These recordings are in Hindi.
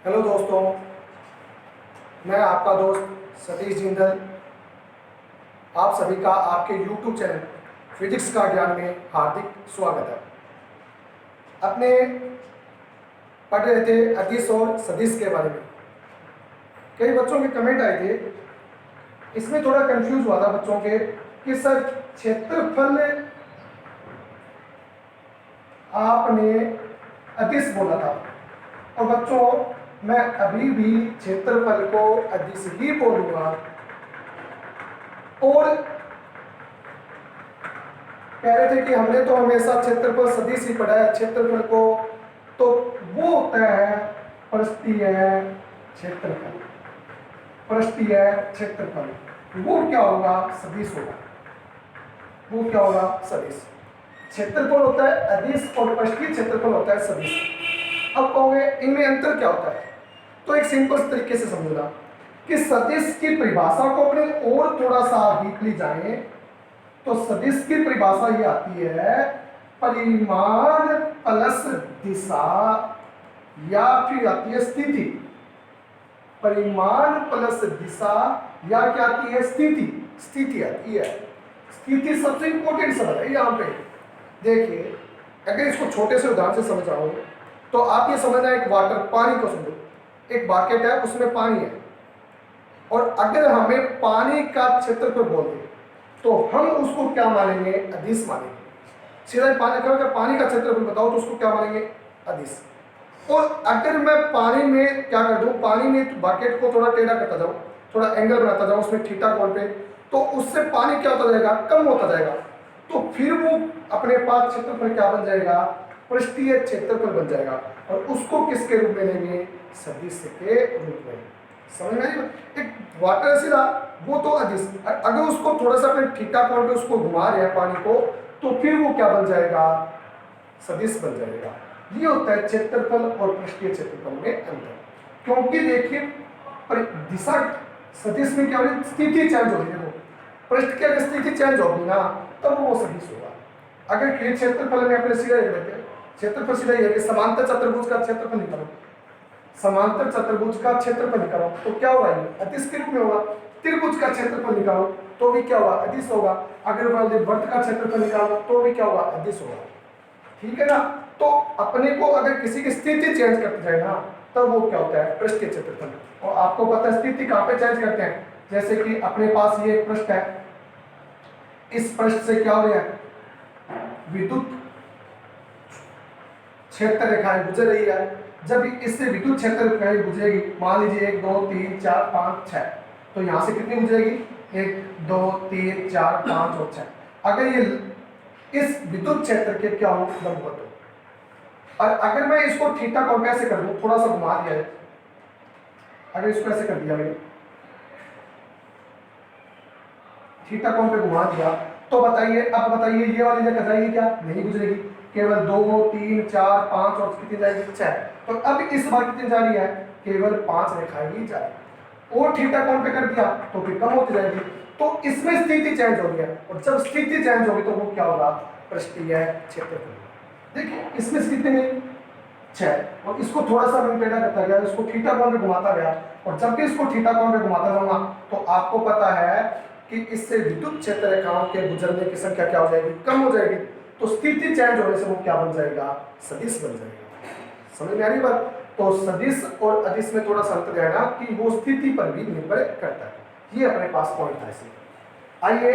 हेलो दोस्तों, मैं आपका दोस्त सतीश जिंदल आप सभी का आपके YouTube चैनल फिजिक्स का ज्ञान में हार्दिक स्वागत है। अपने पढ़ रहे थे अदिश और सदिश के बारे में। कई बच्चों के कमेंट आए थे, इसमें थोड़ा कंफ्यूज हुआ था बच्चों के कि सर क्षेत्रफल आपने अदिश बोला था। और बच्चों, मैं अभी भी क्षेत्रफल को अदिश ही बोलूंगा। और कह रहे थे कि हमने तो हमेशा क्षेत्रफल सदिश ही पढ़ा है क्षेत्रफल को, तो वो होता है पृष्ठीय क्षेत्रफल। पृष्ठीय क्षेत्रफल वो क्या होगा? सदिश होगा। वो क्या होगा? सदिश। क्षेत्रफल होता है अदिश और पृष्ठीय क्षेत्रफल होता है सदिश। अब कहोगे इनमें अंतर क्या होता है? तो एक सिंपल तरीके से समझना कि सदिश की परिभाषा को अपने और थोड़ा सा डीपली जाएं तो सदिश की परिभाषा ये आती है परिमाण प्लस दिशा, या फिर आती है स्थिति। परिमाण प्लस दिशा या क्या आती है? स्थिति। स्थिति आती है। स्थिति सबसे इंपॉर्टेंट शब्द है यहाँ पे। देखिए, अगर इसको छोटे से उदाहरण से समझाऊं तो आप ये समझना, एक वाटर पानी को समझो। एक बाकेट है, उसमें पानी है, और अगर हमें पानी का क्षेत्रफल बोल दें तो हम उसको क्या मानेंगे? अदिश मानेंगे। सीधा पानी का क्षेत्रफल बताओ तो उसको क्या मानेंगे? अदिश। और अगर मैं पानी में क्या कर दूं, पानी में बाकेट को थोड़ा टेढ़ा करता जाऊं, थोड़ा एंगल बनाता जाऊं उसमें थीटा कोण पे, तो उससे पानी क्या होता जाएगा? कम होता जाएगा। तो फिर वो अपने पास क्षेत्रफल क्या बन जाएगा? पृष्ठीय क्षेत्रफल बन जाएगा। और उसको किसके रूप में लेंगे? सदिश के रूप में। समझ में आई? एक वाटर सीधा वो तो अदिश, अगर उसको थोड़ा सा अपने थीटा कोण पे उसको घुमा रहे हैं पानी को, तो फिर वो क्या बन जाएगा? सदिश बन जाएगा। ये होता है क्षेत्रफल और पृष्ठीय क्षेत्रफल में अंतर। क्योंकि देखिए दिशा सदिश में क्या हो रही है? स्थिति चेंज हो रही है। पृष्ठ की अगर स्थिति चेंज होगी ना तब वो सदिश होगा। अगर क्षेत्रफल में अपने सीधा लेते हैं, क्षेत्रफल सीधा ये है कि समांतर चतुर्भुज का क्षेत्रफल निकालो, समांतर चतुर्भुज का क्षेत्रफल निकालो तो क्या होगा? ये अदिश के रूप में होगा। त्रिभुज का क्षेत्रफल निकालो तो भी क्या होगा? अदिश होगा। अगर वर्त का क्षेत्रफल निकालो तो भी क्या होगा? अदिश होगा। ठीक है ना? तो अपने को अगर किसी की स्थिति चेंज करती जाए ना तब वो क्या होता है? पृष्ठीय क्षेत्रफल। और आपको पता है स्थिति कहां पे चेंज करते हैं? जैसे कि अपने पास ये पृष्ठ है, इस पृष्ठ से क्या हो रहा है? विद्युत क्षेत्र रेखाएं गुजर रही है। जब इससे विद्युत क्षेत्र रेखाएं गुजरेगी, मान लीजिए 1 2 3 4 5 6, तो यहां से कितनी गुजरेगी? 1 2 3 4 5 और 6। अगर ये इस विद्युत क्षेत्र के क्या हो? लंबवत हो। और अगर मैं इसको थीटा कोण पे ऐसे कर दूं, थोड़ा सा घुमा दिया है, अगर इसको ऐसे कर दिया मैंने, थीटा कोण पे घुमा दिया, तो बताइए, अब बताइए ये वाली जगह जाएगी क्या? नहीं गुजरेगी। केवल 2 3 4 5 और कितनी जाएगी? 6। तो अब इस बार कितनी जा रही है? केवल 5 रेखाएं ही जा रही। और थीटा कोण पे कर दिया तो फिर कम होती जाएगी। तो इसमें स्थिति चेंज हो गई है, और जब स्थिति चेंज होगी तो वो क्या होगा? पृष्ठीय क्षेत्रफल। देखिए इसमें स्थिति नहीं 6, और इसको थोड़ा सा मैं टेढ़ा करता गया, इसको थीटा कोण पे घुमाता गया, और जब भी इसको थीटा कोण पे घुमाता जाऊंगा तो आपको पता है कि इससे विद्युत क्षेत्र रेखाओं के गुजरने की संख्या क्या हो जाएगी? कम हो जाएगी। तो स्थिति चेंज होने से वो क्या बन जाएगा? सदिश बन जाएगा। समझ में आ रही बात? तो सदिश और अदिश में थोड़ा सा अंतर है ना कि वो स्थिति पर भी निर्भर करता है। ये अपने पास पॉइंट है। आइए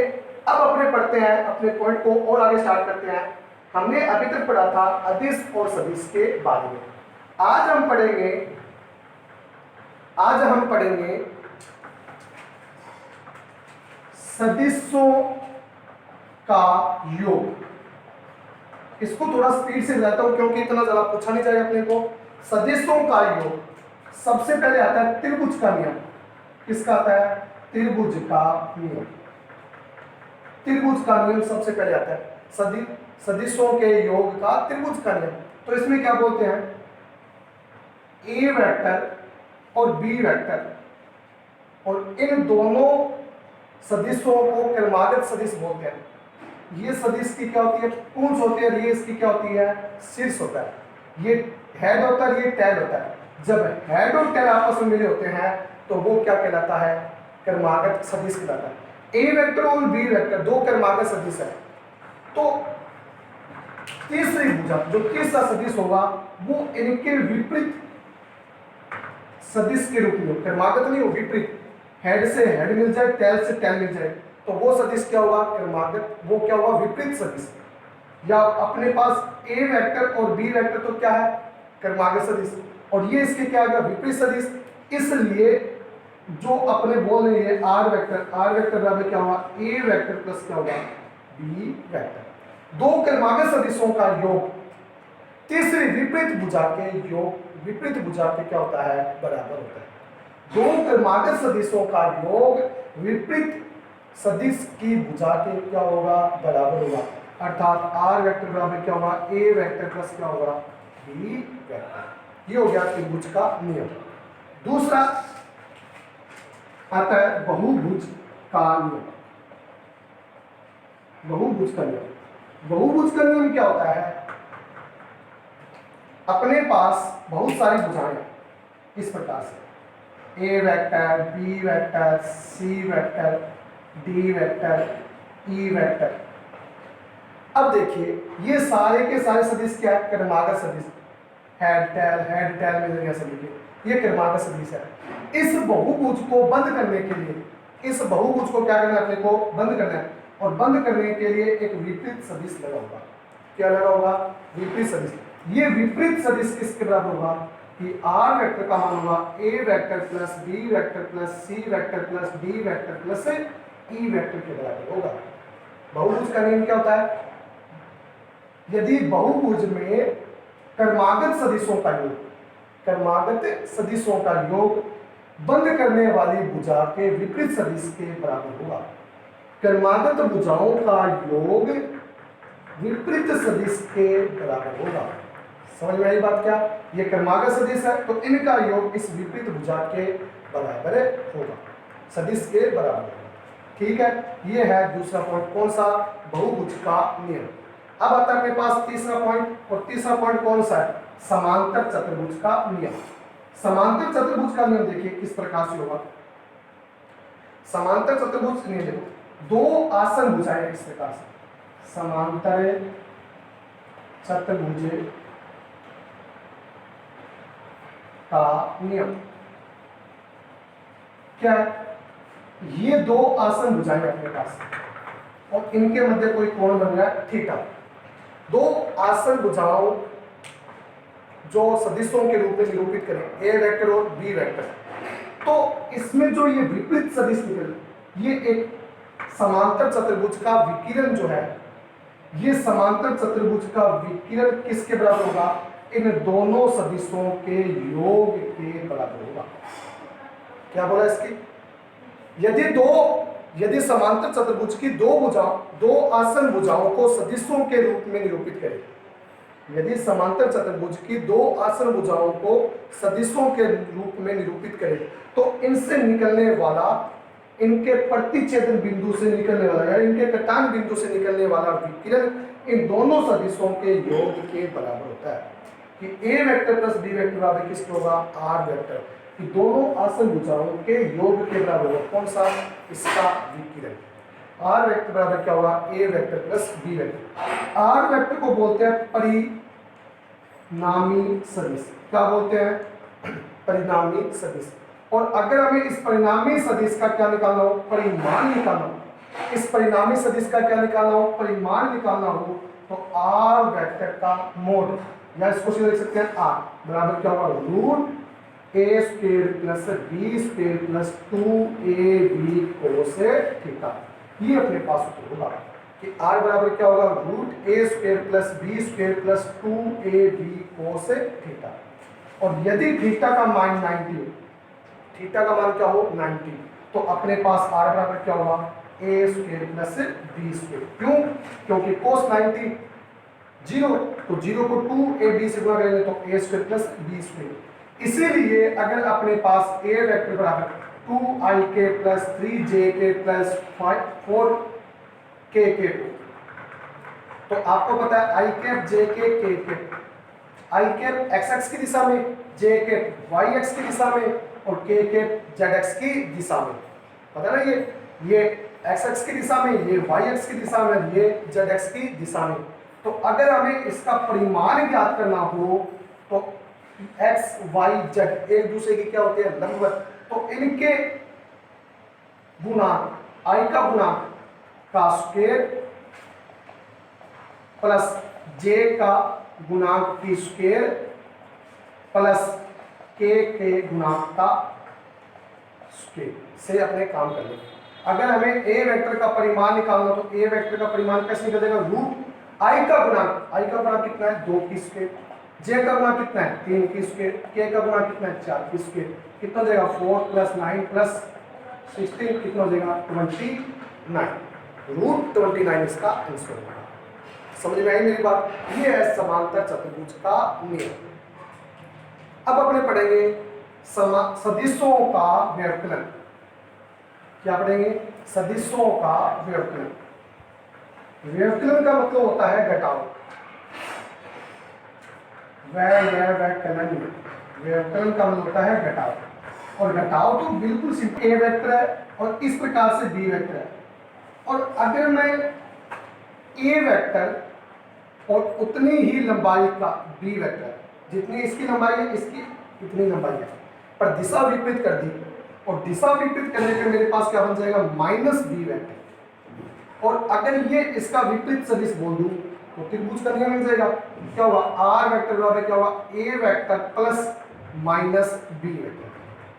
अब अपने पढ़ते हैं, अपने पॉइंट को और आगे स्टार्ट करते हैं। हमने अभी तक पढ़ा था अदिश और सदिश के बारे में। आज हम पढ़ेंगे सदिशों का योग। इसको थोड़ा स्पीड से बताता हूं क्योंकि इतना ज्यादा पूछा नहीं जाएगा अपने को। सदिशों का योग सबसे पहले आता है त्रिभुज का नियम। किसका आता है? त्रिभुज का नियम। त्रिभुज का नियम सबसे पहले आता है। सदिशों के योग का त्रिभुज का नियम। तो इसमें क्या बोलते हैं? ए वेक्टर और बी वेक्टर, और इन दोनों सदिशों को क्रमागत सदिश बोलते हैं। ये सदिश की क्या होती है? पूंछ होती है, और ये इसकी क्या होती है? शीर्ष होता है। ये हेड होता है, ये टेल होता है। जब हेड और टेल आपस में मिले होते हैं तो वो क्या कहलाता है, क्रमागत सदिश कहलाता है। ए वेक्टर और बी वेक्टर दो क्रमागत सदिश है, तो तीसरी भुजा जो तीसरा सदिश होगा वो इनके विपरीत सदिश के रूप में, क्रमागत नहीं हो, विपरीत, हेड से हेड मिल जाए, टेल से टेल मिल जाए, तो वो सदिश क्या होगा, क्रमागत, वो क्या होगा, विपरीत सदिश। या अपने पास ए वेक्टर और बी वेक्टर तो क्या है, क्रमागत सदिश, और ये इसके क्या आ गया, विपरीत सदिश। इसलिए जो अपने बोल रहे हैं आर वेक्टर बराबर क्या होगा, ए वेक्टर प्लस क्या होगा, बी वेक्टर। दो क्रमागत सदिशों का योग तीसरी विपरीत भुजा के योग, विपरीत भुजा के क्या होता है, बराबर होता है। दो क्रमागत सदिशों का योग विपरीत सदिश की भुजा के क्या होगा, बराबर होगा। अर्थात आर वेक्टर बराबर क्या होगा, ए वेक्टर प्लस क्या होगा, बी वेक्टर। ये हो गया त्रिभुज का नियम। दूसरा आता है बहुभुज का नियम। बहुभुज का नियम, बहुभुज का नियम क्या होता है, अपने पास बहुत सारी भुजाएं इस प्रकार से, A vector, B vector, C vector, D vector, E vector. अब देखिए ये सारे के सारे सदिश क्या है, क्रमागत सदिश, हेड टेल मिल गया सभी के, ये क्रमागत सदिश है। इस बहुभुज को बंद करने के लिए, इस बहुभुज को क्या करना है, अपने को बंद करना है, और बंद करने के लिए एक विपरीत सदिश लगा होगा। क्या लगा होगा, विपरीत सदिश। ये विपरीत सदिश किसके बराबर होगा कि आर वेक्टर का मान होगा A vector plus B vector plus C vector plus D vector plus E vector के बराबर होगा। बहुभुज का नियम क्या होता है, यदि बहुभुज में क्रमागत सदिशों का योग, क्रमागत सदिशों का योग बंद करने वाली भुजा के विपरीत सदिश के बराबर होगा। क्रमागत भुजाओं का योग विपरीत सदिश के बराबर होगा। समझ में आई बात क्या, ये क्रमागत सदिश है तो इनका योग इस विपरीत भुजा के बराबर होगा, सदिश के बराबर होगा। ठीक है, ये है दूसरा पॉइंट, कौन सा, बहुभुज का नियम। अब आता है अपने पास तीसरा पॉइंट, और तीसरा पॉइंट कौन सा है, समांतर चतुर्भुज का नियम। समांतर चतुर्भुज का नियम देखिए किस प्रकार से होगा। समांतर चतुर्भुज नियम देखो, दो आसन भुजाएं इस प्रकार से, समांतर चतुर्भुज का नियम क्या है, ये दो आसन भुजाएं अपने पास और इनके मध्य कोई कोण बन रहा है थीटा। दो आसन भुजाओं जो सदिशों के रूप में निरूपित करें, ए वेक्टर और बी वेक्टर, तो इसमें जो ये विपरीत सदिश निकले, ये एक समांतर चतुर्भुज का विकिरण जो है, ये समांतर चतुर्भुज का विकिरण किसके बराबर होगा, इन दोनों सदिशों के योग के बराबर होगा। क्या बोला इसकी, यदि समांतर चतुर्भुज की दो आसन भुजाओं को सदिशों के रूप में निरूपित करें, यदि समांतर चतुर्भुज की दो आसन भुजाओं को सदिशों के रूप में निरूपित करें तो इनसे निकलने वाला, इनके प्रतिच्छेदन बिंदु से निकलने वाला या इनके कटान बिंदु से निकलने वाला विकिरण इन दोनों सदिशों के योग के बराबर होता है। कि ए वेक्टर प्लस बी वेक्टर बराबर किसके होगा, आर वेक्टर, कि दोनों आसन भुजाओं के योग के बराबर होगा। कौन सा, इसका विकिरण। आर वेक्टर बराबर क्या होगा, A vector plus B vector. R vector को बोलते हैं परिणामी सदिश। क्या बोलते हैं, परिणामी सदिश। और अगर हमें इस परिणामी सदिश का क्या निकालना हो, परिमाण निकालना हो, इस परिणामी सदिश का क्या निकालना हो, परिमाण निकालना हो, तो आर वेक्टर का मोड, या इसको सीधे लिख सकते हैं आर बराबर क्या होगा, root A square plus B square plus 2ab cos theta. ये अपने पास उत्तर होगा कि आर बराबर क्या होगा, root A square plus B square plus 2ab cos theta. और यदि थीटा का मान 90 हो, थीटा का मान क्या हो 90, तो अपने पास आर बराबर क्या होगा, ए स्क्वायर प्लस बी स्क्वायर। क्यों, क्योंकि कोस 90 0, तो 0 को 2ab से गुणा करेंगे तो a square plus b square. इसीलिए अगर अपने पास a वेक्टर बराबर 2ik plus 3jk plus 4kk, तो आपको पता है i cap j k k, I cap x x की दिशा में, जे कैप वाई एक्स की दिशा में और के कैप जेड एक्स की दिशा में। पता ना ये एक्स एक्स की दिशा में, ये वाई एक्स की दिशा में, ये जेड एक्स की दिशा में। तो अगर हमें इसका परिमाण ज्ञात करना हो तो एक्स वाई जेड एक दूसरे की क्या होते हैं, लंबवत। तो इनके गुणांक आई का गुणांक का स्क्वायर प्लस जे का गुणांक की स्क्वायर प्लस के गुणांक का स्क्वायर से अपने काम कर लेंगे। अगर हमें ए वेक्टर का परिमाण निकालना तो ए वेक्टर का परिमाण कैसे निकल जाएगा, रूट आई का गुणांक कितना है 2 की स्क्वायर, जे का गुणांक कितना है 3 की स्क्वायर, के का गुणांक कितना है 4 की स्क्वायर, कितना हो जाएगा 4 + 9 + 16 कितना हो जाएगा 29, रूट 29 इसका आंसर होगा। समझ में आई मेरी बात? ये है समांतर चतुर्भुज का नियम। अब अपने पढ़ेंगे सदिशों का व्यवकलन। क्या पढ़ेंगे, सदिशों का व्यवकलन। व्यवकलन का मतलब होता है घटाव, व्यवकलन, व्यवकलन का मतलब होता है घटाव। और घटाव तो बिल्कुल सिंपल, ए वेक्टर है और इस प्रकार से बी वेक्टर है, और अगर मैं ए वेक्टर और उतनी ही लंबाई का बी वेक्टर, जितनी इसकी लंबाई है इसकी इतनी लंबाई है, पर दिशा विपरीत कर दी, और दिशा विपरीत करने पे मेरे पास क्या बन जाएगा -b वेक्टर। और अगर ये इसका विपरीत सदिश बोल दूं तो त्रिभुज का नियम मिल जाएगा। क्या होगा, आर वेक्टर बराबर क्या होगा, A vector plus minus B vector.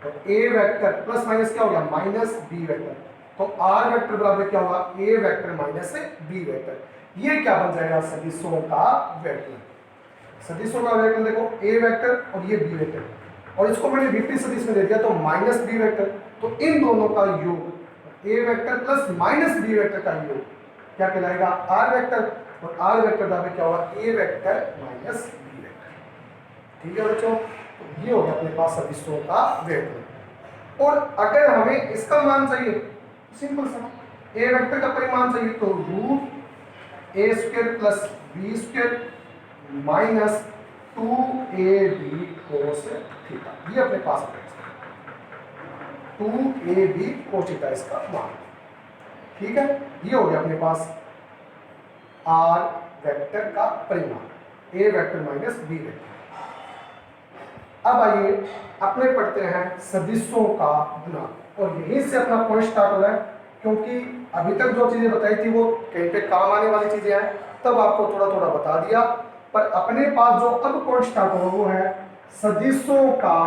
तो ए वेक्टर प्लस माइनस क्या हो गया -b वेक्टर, तो आर वेक्टर बराबर क्या होगा, A vector minus B vector. ये क्या बन जाएगा, सदिशों का व्यवकलन। सदिशों का व्यवकलन देखो, ए वेक्टर और ये बी वेक्टर, और इसको मैंने विपरीत सदिश में दे दिया तो -b वेक्टर। तो इन दोनों का योग, ए वेक्टर प्लस -b वेक्टर का योग क्या कहलाएगा, आर वेक्टर, और आर वेक्टर बराबर क्या होगा, A vector minus B vector. ठीक है बच्चों, तो ये हो गया अपने पास सदिशों का व्यवकलन। और अगर हमें इसका मान चाहिए, सिंपल सा, ए वेक्टर का परिमाण चाहिए तो root a² + b² minus 2ab cos theta, ये अपने पास है 2ab cos थीटा इसका मान। ठीक है, ये हो गया अपने पास आर वेक्टर का परिमाण, ए वेक्टर माइनस बी वेक्टर। अब आइए अपने पढ़ते हैं सदिशों का गुणांक, और यहीं से अपना पॉइंट स्टार्ट हो रहा है, क्योंकि अभी तक जो चीजें बताई थी वो कहीं पे काम आने वाली चीजें हैं, तब आपको थोड़ा थोड़ा बता दिया। पर अपने पास जो अब पॉइंट स्टार्ट होगा वो है सदिशों का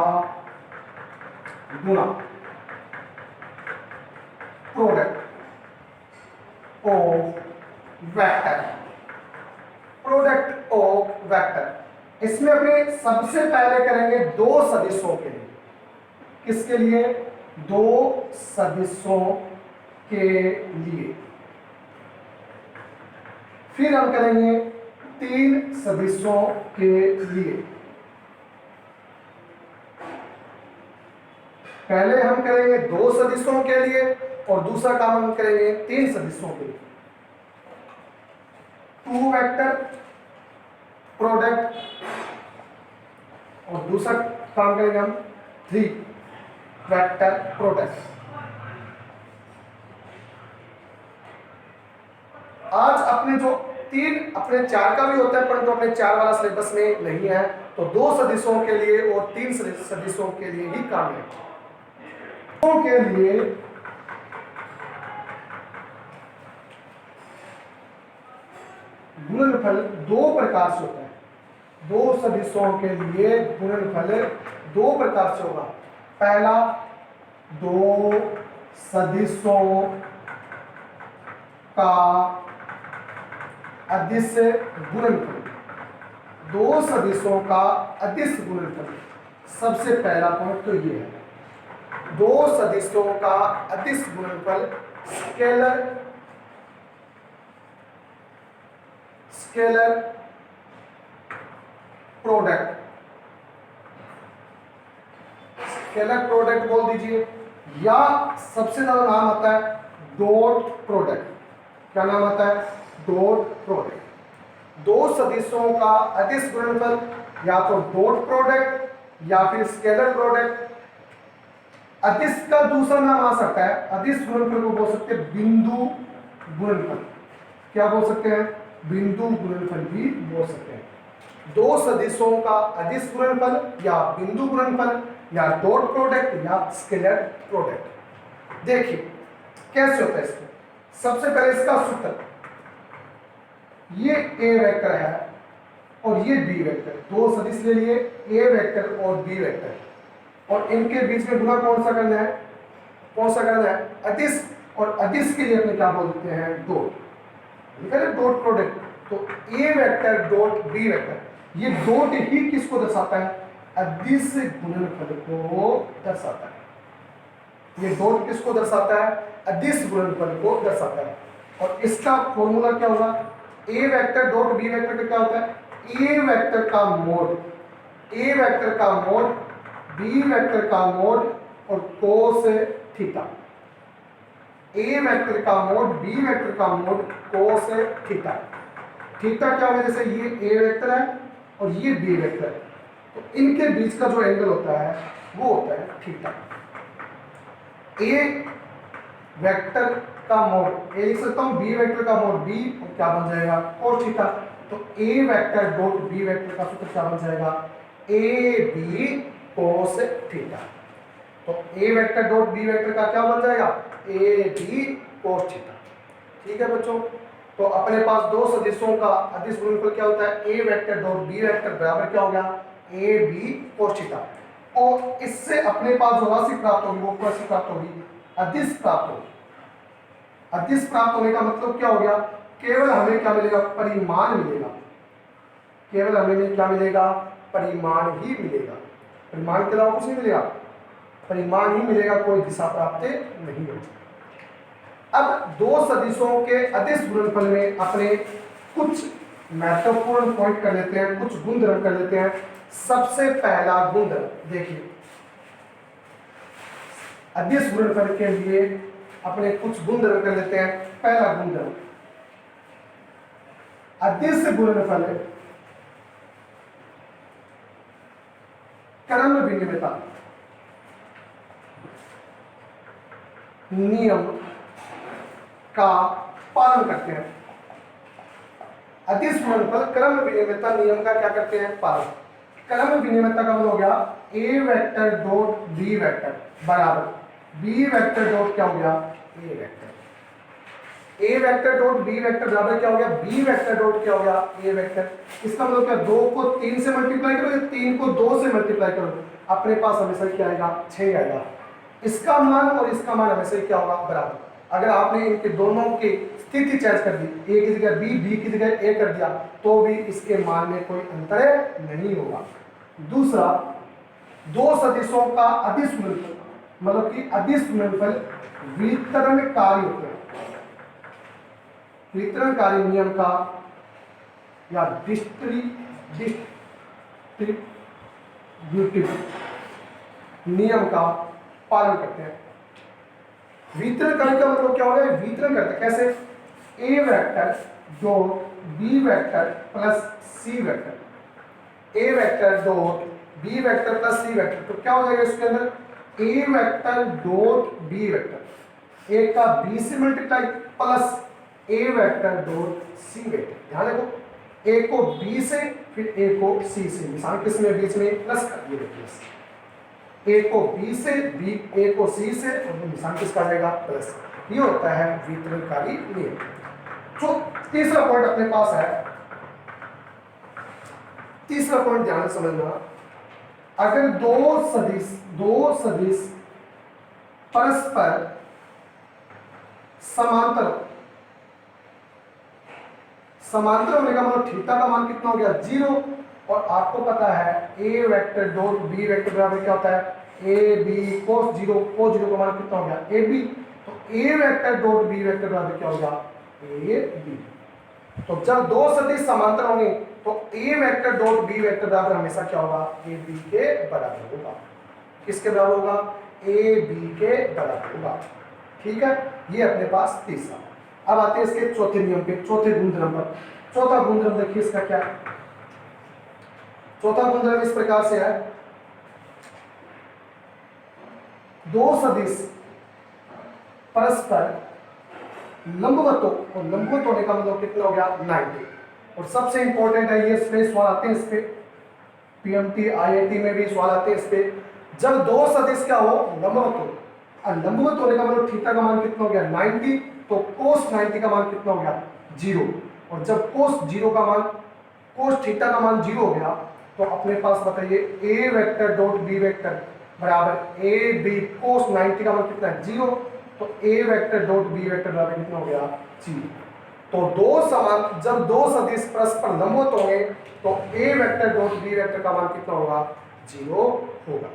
गुणांक, product of vector, product of vector. इसमें अपने सबसे पहले करेंगे दो सदिशों के लिए। किसके लिए, दो सदिशों के लिए। फिर हम करेंगे 3 सदिशों के लिए। पहले हम करेंगे 2 सदिशों के लिए और दूसरा काम हम करेंगे 3 सदिशों के लिए। 2 वेक्टर प्रोडक्ट, और दूसरा काम करेंगे हम 3 वेक्टर प्रोडक्ट। आज अपने जो 3 अपने 4 का भी होता है, परंतु अपने 4 वाला सिलेबस में नहीं है, तो 2 सदिशों के लिए और 3 सदिशों के लिए ही काम है। तो के लिए गुणनफल 2 प्रकार से होता है। 2 सदिशों के लिए गुणनफल 2 प्रकार से होगा। पहला, 2 सदिशों का अदिश गुणनफल। 2 सदिशों का अदिश गुणनफल, सबसे पहला पॉइंट तो ये है। 2 सदिशों का अदिश गुणनफल स्केलर प्रोडक्ट, स्केलर प्रोडक्ट बोल दीजिए, या सबसे ज्यादा नाम आता है डॉट प्रोडक्ट। क्या नाम आता है, डॉट प्रोडक्ट। 2 सदिशों का अदिश गुणनफल या तो डॉट प्रोडक्ट या फिर स्केलर प्रोडक्ट। अदिश का दूसरा नाम आ सकता है, अदिश गुणनफल को बोल सकते हैं बिंदु गुणनफल। क्या बोल सकते हैं? बिंदु गुणनफल भी बोल सकते हैं। दो सदिशों का अदिश गुणनफल या बिंदु गुणनफल या डॉट प्रोडक्ट या स्केलर प्रोडक्ट। देखिए कैसे होता है इसको। सबसे पहले इसका सूत्र, ये ए वेक्टर है और ये बी वेक्टर, दो सदिश ले लिए, ए वेक्टर और बी वेक्टर, और इनके बीच में गुणा कौन सा करना है? कौन सा करना है? अदिश। और अदिश के लिए अपने क्या बोलते हैं? डॉट। डॉट प्रोडक्ट, तो A vector dot B vector, ये डॉट ही किसको दर्शाता है? अदिश गुणनफल को दर्शाता है। ये डॉट किसको दर्शाता है? अदिश गुणनफल को दर्शाता है। और इसका फॉर्मूला क्या होगा? A vector dot B vector का क्या होता है? ए वेक्टर का मोड, ए वेक्टर का मोड, बी वेक्टर का मोड और कोस थीटा। ए वेक्टर का मोड, बी वेक्टर का मोड, कोस थीटा। थीटा क्या होगा? जैसे ये ए वेक्टर है और ये बी वेक्टर है, तो इनके बीच का जो एंगल होता है वो होता है थीटा। ए वेक्टर का मोड ए लिख सकता हूं, बी वेक्टर का मोड बी, और क्या बन जाएगा? Cos theta. तो A vector dot B vector का सूत्र क्या बन जाएगा? A B cos theta. तो A vector dot B vector का क्या बन जाएगा? A B cos theta. ठीक है बच्चों, तो अपने पास दो सदिशों का अदिश गुणनफल क्या होता है? A vector dot B vector बराबर क्या हो गया? A B cos theta. और इससे अपने पास जो राशि प्राप्त होगी वो राशि प्राप्त होगी अदिश प्राप्त होगी। अदिश प्राप्त होने का मतलब क्या हो गया? केवल हमें क्या मिलेगा? परिमाण मिलेगा। केवल हमें क्या मिलेगा? परिमाण ही मिलेगा। परिमाण के अलावा कुछ नहीं मिलेगा, परिमाण ही मिलेगा, कोई दिशा प्राप्त नहीं होगी। अब दो सदिशों के अदिश गुणनफल में अपने कुछ महत्वपूर्ण पॉइंट कर लेते हैं, कुछ गुणधर्म कर लेते हैं। सबसे पहला गुणधर्म देखिए, अदिश गुणनफल के लिए अपने कुछ गुणधर्म कर लेते हैं। पहला गुणधर्म, अदिश गुणनफल क्रम विनिमयता नियम का पालन करते हैं। अदिश गुणनफल क्रम विनिमयता नियम का क्या करते हैं? पालन। क्रम विनिमयता का मतलब हो गया ए वेक्टर डॉट बी वेक्टर बराबर बी वेक्टर डॉट क्या हो गया? ए vector. A vector dot B vector बराबर क्या हो गया? बी वेक्टर डॉट क्या हो गया? ए वेक्टर। इसका मतलब क्या? 2 को 3 से मल्टीप्लाई करो या 3 को 2 से मल्टीप्लाई करो, अपने पास हमेशा क्या आएगा? 6 आएगा। इसका मान और इसका मान हमेशा क्या होगा? बराबर। अगर आपने इनके दोनों की स्थिति चेंज कर दी, ए की जगह बी, बी की जगह ए कर दिया, तो भी इसके मान में कोई अंतर नहीं होगा। दूसरा, दो सदिशों का अदिश गुणनफल, मतलब कि अदिश गुणनफल वितरणकारी होते हैं। वितरणकारी नियम का या डिस्ट्रीब्यूटिव नियम का पालन करते हैं। वितरणकारी का मतलब क्या होगा? वितरण करते हैं कैसे? A vector dot B vector plus C vector, A vector dot B vector plus C vector. तो क्या हो जाएगा इसके अंदर? A vector dot B vector, A का बी से multiply plus A vector dot C vector. ध्यान रखो, ए को बी से फिर ए को सी से, निशान किसमें? बीच में प्लस कर दिए प्लस। ए को बी से, बी ए को सी से, और निशान किसका जाएगा? प्लस। ये होता है वितरणकारी नियम। तो तीसरा पॉइंट अपने पास है, तीसरा पॉइंट ध्यान से समझना। अगर दो सदिश परस्पर समांतर होने का मतलब थीटा का मान कितना हो गया? 0। और आपको पता है A vector dot B vector बराबर क्या होता है? ए बी कोस 0, कोस 0 का मान कितना हो गया? A B. तो A vector dot B vector बराबर क्या हो गया? A B. तो जब दो सदिश समांतर होंगे तो A vector dot B vector बराबर हमेशा क्या होगा? ए बी के बराबर होगा। किसके बराबर होगा? ए बी के बराबर होगा। ठीक है, ये अपने पास तीसरा। अब आते हैं इसके चौथे नियम पे, चौथे गुणधर्म पर। चौथा गुणधर्म देखिए इसका क्या है? चौथा गुणधर्म इस प्रकार से है, दो सदिश परस्पर लंबवत हो, और लंबवत होने का मतलब कितना हो गया 90। और सबसे इंपॉर्टेंट है ये, इसमें सवाल आते हैं इस पे, पीएमटी आईआईटी में भी सवाल आते हैं इस पे, जब दो सदिश क्या हो लंबवत हो, और लंबवत होने का मतलब थीटा का मान कितना हो गया 90, तो कोस 90 का मान कितना हो गया 0। और जब कोस थीटा का मान 0 हो गया, तो अपने पास बताइए ए वेक्टर डॉट बी वेक्टर बराबर ए बी कोस 90 का मान कितना है 0, तो A vector dot B vector बराबर कितना हो गया 0। तो जब दो सदिश परस्पर लंबवत होंगे तो A vector dot B vector का मान कितना होगा 0 होगा।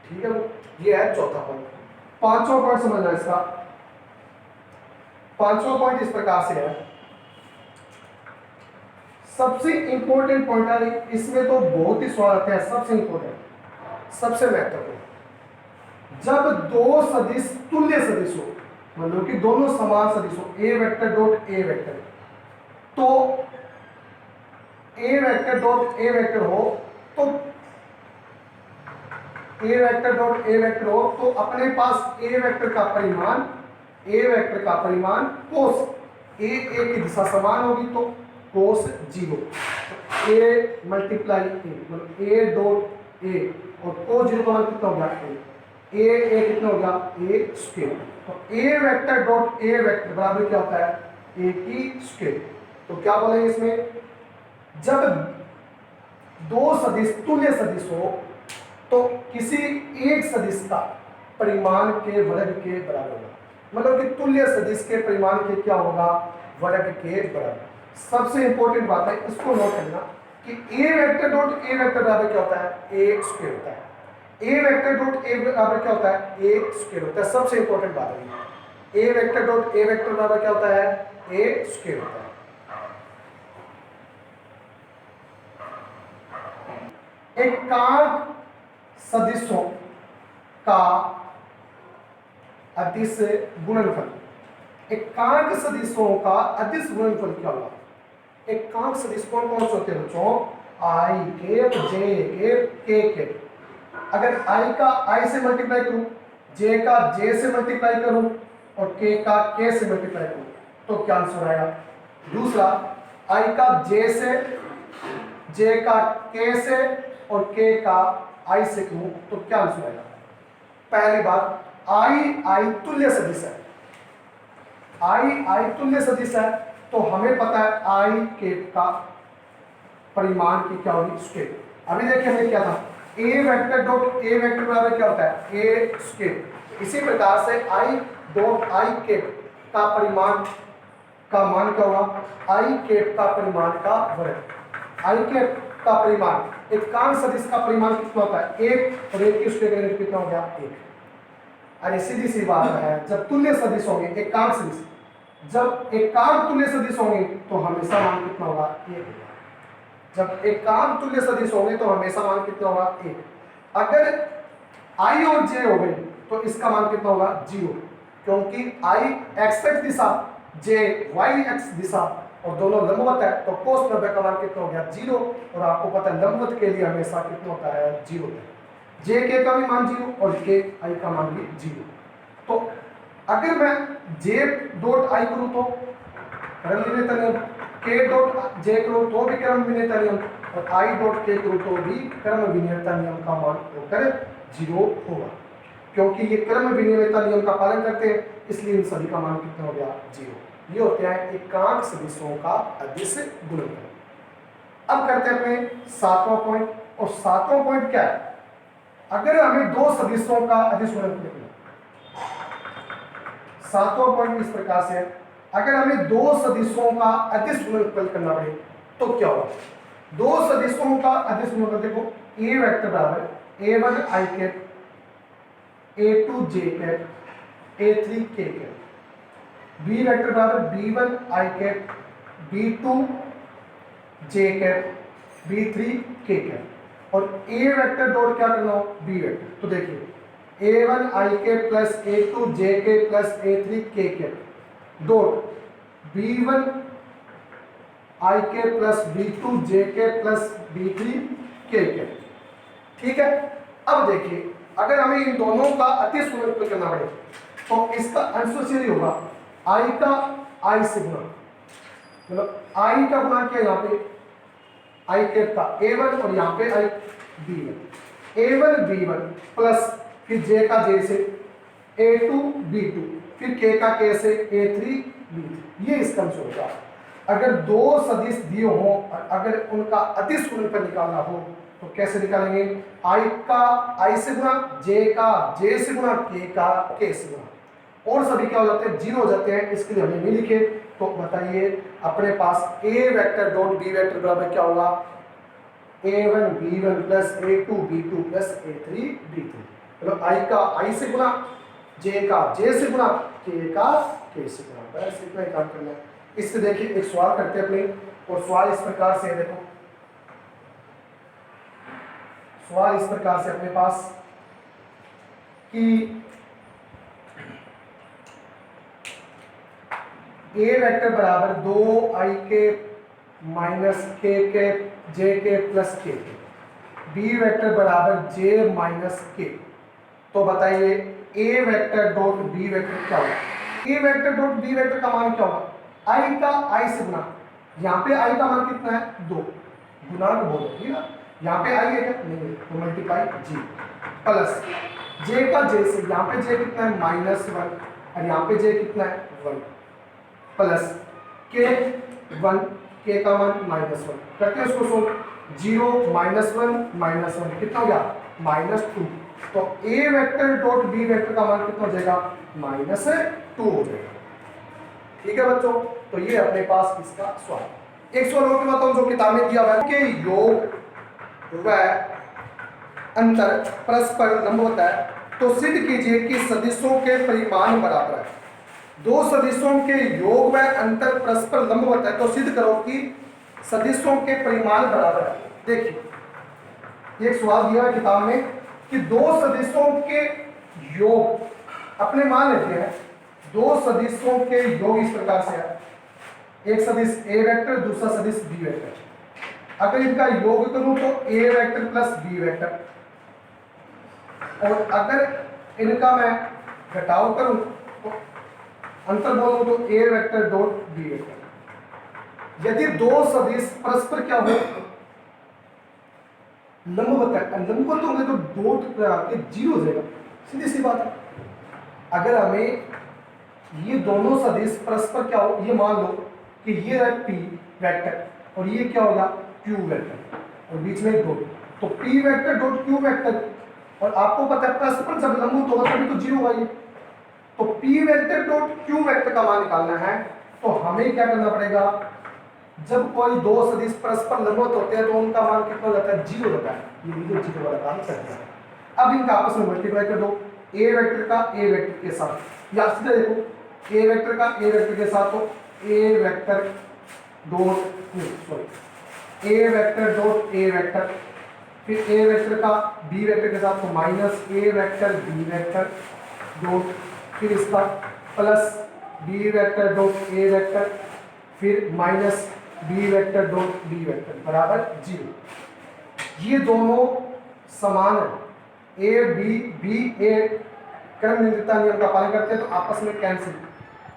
ठीक है, ये है चौथा पॉइंट। पांचवा पॉइंट समझना इसका। पांचवा पॉइंट इस प्रकार से है, सबसे इंपॉर्टेंट पॉइंट है, इसमें तो बहुत ही सवाल आते हैं, सबसे इंपॉर्टेंट सबसे महत्वपूर्ण, जब दो सदिश तुल्य सदिश हो, मतलब कि दोनों समान सदिश हो, ए वेक्टर डॉट ए वेक्टर, तो A vector dot A vector हो, तो A vector dot A vector हो, तो अपने पास ए वेक्टर का परिमाण कोस ए की दिशा समान होगी, तो कोस 0, तो ए मल्टीप्लाई ए, मतलब ए डॉट ए, और कोस 0 का मान कितना हो गया ए कितना हो गया ए स्क्वायर, तो A vector dot A vector बराबर क्या होता है ए की स्क्वायर। तो क्या बोलेंगे इसमें, जब दो सदिश तुल्य सदिश हो, तो किसी एक सदिश का परिमाण के वर्ग के बराबर होगा, मतलब कि तुल्य सदिश के परिमाण के क्या होगा वर्ग के बराबर। सबसे इंपॉर्टेंट बात है, इसको नोट करना कि ए वेक्टर डॉट ए वेक्टर बराबर क्या होता है ए स्क्वायर होता है, ए वेक्टर डॉट ए बराबर क्या होता है ए स्क्वायर होता है। सबसे इंपॉर्टेंट बात है, A vector dot A vector बराबर क्या होता है ए स्क्वायर होता है। एकांक सदिशों का अदिश गुणनफल, एकांक सदिशों का अदिश गुणनफल क्या होगा। एकांक सदिश कौन कौन से होते हैं बच्चों, आई केप जे केप के। अगर आई का आई से मल्टीप्लाई करूं, जे का जे से मल्टीप्लाई करूं, और के का के से मल्टीप्लाई करूं, तो क्या आंसर आएगा। दूसरा, आई का जे से, जे का के से, और के का आई से करूं, तो क्या आंसर आएगा। पहली बात, आई तुल्य सदिश है, आई तुल्य सदिश है, तो हमें पता है आई केप का परिमाण की क्या होगी स्क्वायर। अभी देखिए हमें क्या था, ए वेक्टर डॉट ए वेक्टर बराबर क्या होता है ए स्क्वायर। इसी प्रकार से आई डॉट आई केप का परिमाण का मान क्या होगा आई केप का परिमाण का वर्ग। आई केप का परिमाण, एकांक सदिश का परिमाण कितना होता है 1, और 1 की स्क्वायर कितना हो गया 1। अरे सीधी सी बात है, जब तुल्य सदिश होंगे एकांक सदिश, जब एकांक तुल्य सदिश होंगे तो हमेशा मान कितना होगा 1। जब एकांक तुल्य सदिश होंगे तो हमेशा मान कितना होगा 1। अगर आई और जे हो गई तो इसका मान कितना होगा 0, क्योंकि आई एक्स दिशा, जे वाई एक्स दिशा, और दोनों लंबवत है, तो कोस 90 का मान कितना हो गया 0। और आपको पता है लंबवत के लिए हमेशा कितना होता है 0 होता है। जे के का भी मान 0 और के आई का मान भी 0। तो अगर मैं जे डॉट आई करूं तो क्रम विन्यास नियम, के डॉट जे करूं तो भी क्रम विन्यास नियम, और आई डॉट के करूं तो भी क्रम विन्यास नियम का मान होकर 0 होगा, क्योंकि ये क्रम विन्यास नियम का पालन करते हैं, इसलिए इन सभी का मान कितना हो गया 0। ये होते हैं एकांक सदिशों का अदिश गुणनफल। अब करते हैं अपने सातवां पॉइंट, और सातवां पॉइंट क्या है, अगर हमें दो सदिशों का अदिश गुणनफल निकालना। सातवां पॉइंट इस प्रकार से है, अगर हमें दो सदिशों का अदिश गुणनफल करना पड़े तो क्या होगा। दो सदिशों का अदिश गुणनफल देखो, ए वेक्टर बराबर a1 i cap, a2 j cap, a3 k cap, b vector बराबर b1 i cap, b2 j cap, b3 k cap, और a वेक्टर डॉट क्या करना हो b वेक्टर। तो देखिए a1 i cap plus a2 j cap plus a3 k cap dot b1 i cap plus b2 j cap plus b3 के। ठीक है, अब देखिए अगर हमें इन दोनों का अतिश गुणनफल करना पड़े तो इसका अंशुशेरी होगा आई का आई से गुणा, मतलब आई का गुणा किया यहाँ पे आई कैप का a1 और यहाँ पे आई b1, a1 b1 प्लस फिर j का j से a2 b2 फिर k का k से a3 b3, ये इसका अंश होगा। अगर दो सदिश दिए हो और अगर उनका अतिश गुणनफल निकालना हो तो कैसे निकालेंगे, i का i से गुणा, j का j से गुणा, k का k से गुणा, और सभी क्या हो जाते हैं, 0 हो जाते हैं। इसके लिए हमने नहीं लिखे, तो बताइए अपने पास a vector dot b vector बराबर क्या होगा, a1 b1 plus a2 b2 plus a3 b3, मतलब i का i से गुणा, j का j से गुणा, k का k से गुणा, बस इतना ही काम करना है। इससे देखिए एक सवाल करते हैं अपने, और सवाल इस प्रकार से है, देखो सवाल इस प्रकार से अपने पास कि a वेक्टर बराबर 2i के माइनस k के j के प्लस k के, b वेक्टर बराबर j माइनस k, तो बताइए a vector dot b vector क्या होगा, a vector dot b vector का मान क्या होगा, i का i से गुणा, यहाँ पे i का मान कितना है 2, गुणांक बोलो ठीक है ना, यहाँ पे i है क्या नहीं, तो मल्टीप्लाई g प्लस j का j से, यहाँ पे j कितना है -1 और यहाँ पे j कितना है 1 प्लस k1, k का मान -1, करते हैं उसको सोल्व, 0 -1 कितना हो गया -2, तो a vector dot b vector का मान कितना हो जाएगा -2 हो जाएगा। ठीक है बच्चों, तो ये अपने पास इसका सवाल। एक सवाल और बताऊं जो किताब में दिया हुआ है कि योग व अंतर परस्पर लंबवत है, तो सिद्ध कीजिए कि सदिशों के परिमाण बराबर है। दो सदिशों के योग व अंतर परस्पर लंबवत है, तो सिद्ध करो कि सदिशों के परिमाण बराबर है। देखिए एक सवाल दिया है किताब में कि दो सदिशों के योग, अपने मान लेते हैं दो सदिशों के योग इस प्रकार से है, एक सदिश a वेक्टर दूसरा सदिश b वेक्टर, अगर इनका योग करूं तो a vector plus b vector, और अगर इनका मैं घटाव करूं तो अंतर बोलूं तो a vector dot b vector. यदि दो सदिश परस्पर क्या हो लंबवत है, लंबवत होंगे तो डॉट के 0 हो जाएगा, सीधी सी बात है। अगर हमें ये दोनों सदिश परस्पर क्या हो, ये मान लो कि ये है p वेक्टर और ये क्या होगा q वेक्टर और बीच में डॉट, तो p vector dot q vector, और आपको पता है परस्पर जब लंबवत होगा तभी तो 0 होगा ये, तो p vector dot q vector का मान निकालना है, तो हमें क्या करना पड़ेगा, जब कोई दो सदिश परस्पर लंबवत होते हैं तो उनका मान कितना हो जाता है 0 होता है, ये बिल्कुल 0 वाला काम करता है। अब इनका आपस में मल्टीप्लाई कर दो, a वेक्टर का a वेक्टर के साथ, या सीधे देखो a वेक्टर का a वेक्टर के साथ, तो a vector dot a vector dot a vector, फिर a वेक्टर का b वेक्टर के साथ तो minus a vector b vector dot, फिर इसका plus b vector dot a vector, फिर minus b vector dot b vector बराबर 0। ये दोनों समान है, a b a क्रम निरंतरता नियम का पालन करते हैं तो आपस में cancel,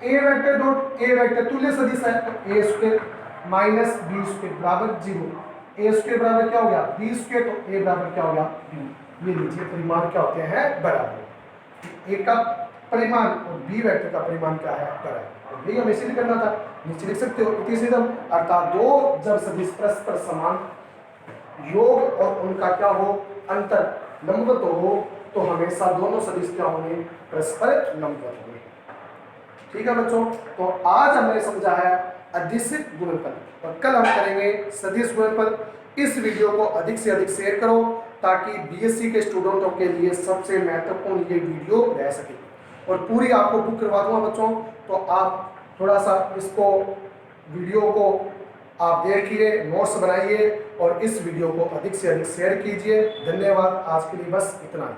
a vector dot a vector तुल्य सदिश है, तो a square minus b square बराबर 0, a स्क्वायर बराबर क्या हो गया b स्क्वायर, तो a बराबर क्या हो गया b। ये लीजिए परिमाण क्या होते हैं बराबर, a का परिमाण और b वेक्टर का परिमाण क्या है बराबर, तो यही हमें सिद्ध करना था। नीचे लिख सकते हो इतिसिद्धम, अर्थात दो जब सदिश परस्पर समान योग और उनका क्या हो अंतर लंबवत हो, तो हमेशा दोनों सदिश क्या होंगे परस्पर लंबवत होंगे। ठीक है बच्चों, तो आज हमने समझा है अदिश गुणनफल, और कल हम करेंगे सदिश गुणनफल। इस वीडियो को अधिक से अधिक शेयर करो ताकि बीएससी के स्टूडेंटों के लिए सबसे महत्वपूर्ण ये वीडियो रह सके, और पूरी आपको बुक करवा दूंगा बच्चों, तो आप थोड़ा सा इसको वीडियो को आप देखिए, नोट्स बनाइए और इस वीडियो को अधिक से अधिक शेयर कीजिए। धन्यवाद, आज के लिए बस इतना ही।